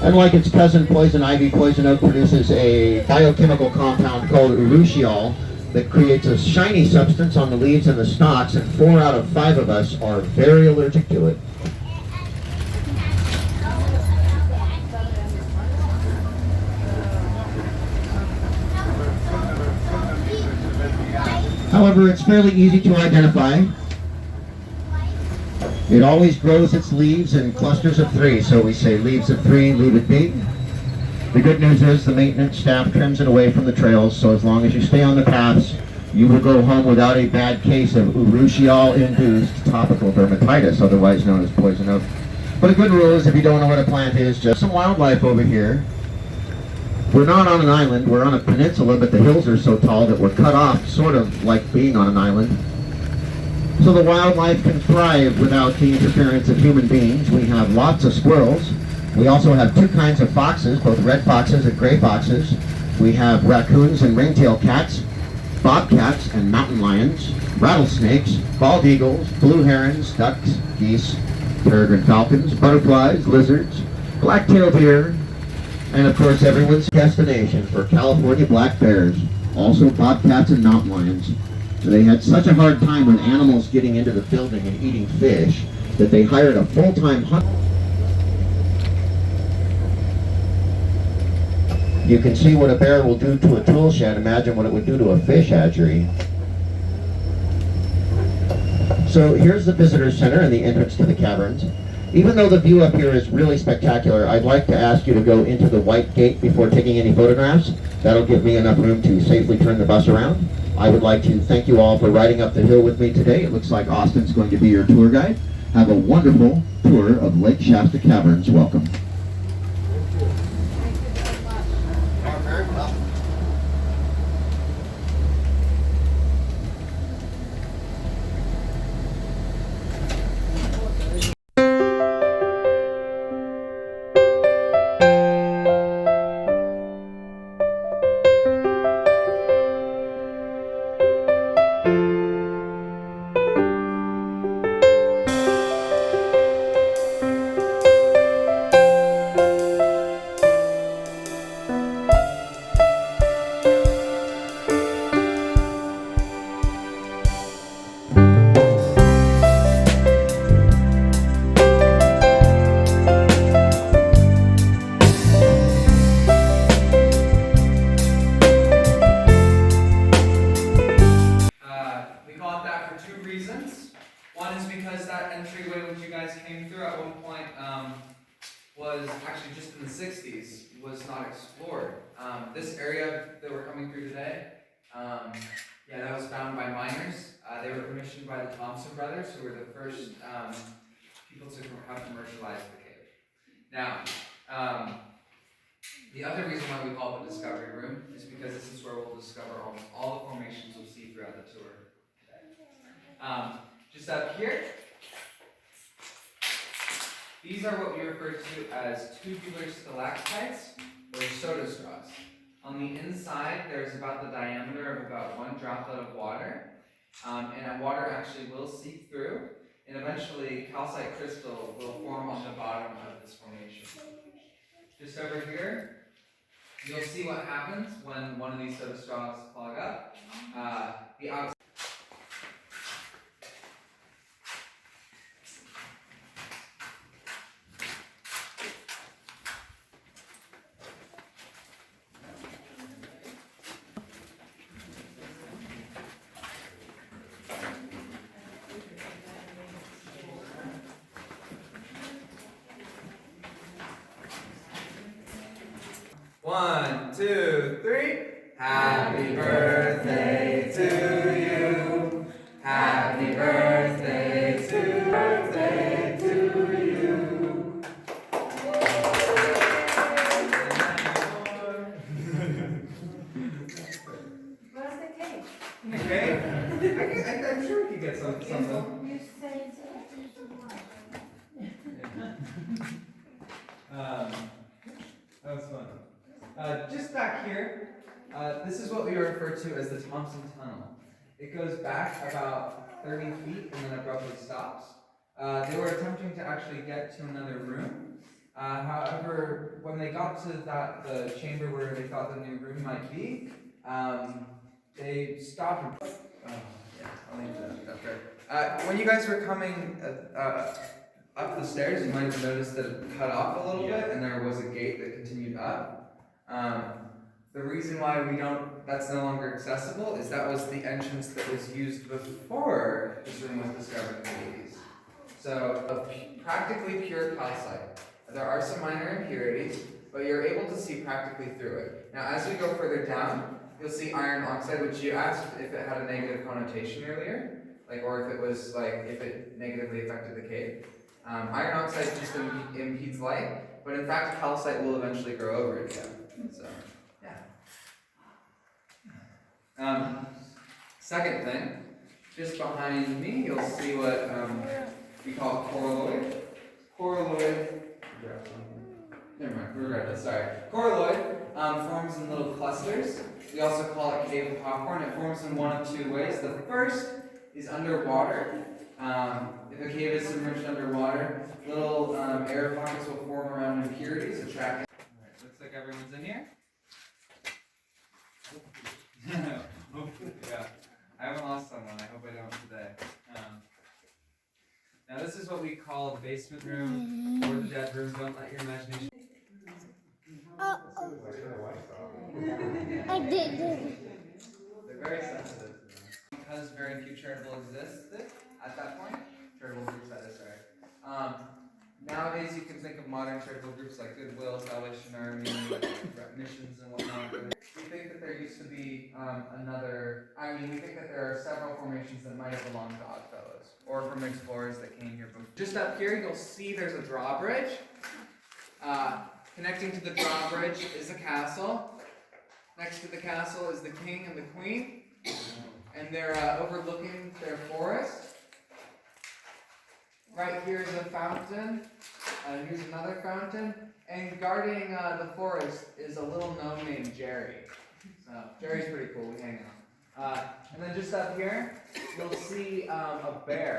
And like its cousin, poison ivy, poison oak produces a biochemical compound called urushiol that creates a shiny substance on the leaves and the stalks, and 4 out of 5 of us are very allergic to it. However, it's fairly easy to identify. It always grows its leaves in clusters of 3, so we say leaves of 3, leave it be. The good news is the maintenance staff trims it away from the trails, so as long as you stay on the paths, you will go home without a bad case of urushiol-induced topical dermatitis, otherwise known as poison oak. But a good rule is if you don't know what a plant is, just some wildlife over here. We're not on an island, we're on a peninsula, but the hills are so tall that we're cut off, sort of like being on an island. So the wildlife can thrive without the interference of human beings. We have lots of squirrels. We also have 2 kinds of foxes, both red foxes and gray foxes. We have raccoons and ringtail cats, bobcats and mountain lions, rattlesnakes, bald eagles, blue herons, ducks, geese, peregrine falcons, butterflies, lizards, black-tailed deer, and of course everyone's destination for California black bears, also bobcats and mountain lions. They had such a hard time with animals getting into the building and eating fish that they hired a full-time hunter. You can see what a bear will do to a tool shed. Imagine what it would do to a fish hatchery. So here's the visitor center and the entrance to the caverns. Even though the view up here is really spectacular, I'd like to ask you to go into the white gate before taking any photographs. That'll give me enough room to safely turn the bus around. I would like to thank you all for riding up the hill with me today. It looks like Austin's going to be your tour guide. Have a wonderful tour of Lake Shasta Caverns. Welcome. Was actually just in the 60s, was not explored. This area that we're coming through today, that was found by miners. They were commissioned by the Thompson brothers, who were the first people to have commercialized the cave. Now, the other reason why we call it the Discovery Room is because this is where we'll discover almost all the formations we'll see throughout the tour today. Just up here, these are what we refer to as tubular stalactites, or soda straws. On the inside, there's about the diameter of about 1 droplet of water, and that water actually will seep through, and eventually calcite crystal will form on the bottom of this formation. Just over here, you'll see what happens when one of these soda straws clog up. The outside One, two, three. Happy birthday to you. Happy birthday to you. Where's the cake? Okay. I'm sure we could get something. You say That was fun. Just back here, this is what we refer to as the Thompson Tunnel. It goes back about 30 feet and then abruptly stops. They were attempting to actually get to another room, However, when they got to the chamber where they thought the new room might be, they stopped. Yeah, I'll leave that up there. When you guys were coming up the stairs, you might have noticed that it cut off a little bit, and there was a gate that continued up. The reason why that's no longer accessible is that was the entrance that was used before this room was discovered in the 80s. So, practically pure calcite. There are some minor impurities, but you're able to see practically through it. Now, as we go further down, you'll see iron oxide, which you asked if it had a negative connotation earlier, or if it negatively affected the cave. Iron oxide just impedes light, but in fact, calcite will eventually grow over it again. So, yeah. Second thing, just behind me, you'll see what we call coralloid. Coralloid. Never mind, regardless, sorry. Coralloid forms in little clusters. We also call it cave popcorn. It forms in one of two ways. The first is underwater. If a cave is submerged underwater, little air pockets will form around impurities, attracting. Alright, looks like everyone's in here. Yeah, I haven't lost someone. I hope I don't today. Now this is what we call the basement room or the dead room. Don't let your imagination. I did. They're very sensitive to them. Because very few charitable existed at that point. Charitable groups, that is, sorry. Nowadays you can think of modern charitable groups like Goodwill, Salvation Army, missions and whatnot. We think that there used to be we think that there are several formations that might have belonged to Oddfellows, or from explorers that came here before. Just up here, you'll see there's a drawbridge. Connecting to the drawbridge is a castle. Next to the castle is the king and the queen, and they're overlooking their forest. Right here is a fountain, and here's another fountain, and guarding the forest is a little gnome named Jerry. So Jerry's pretty cool. We hang out. And then just up here, you'll see a bear.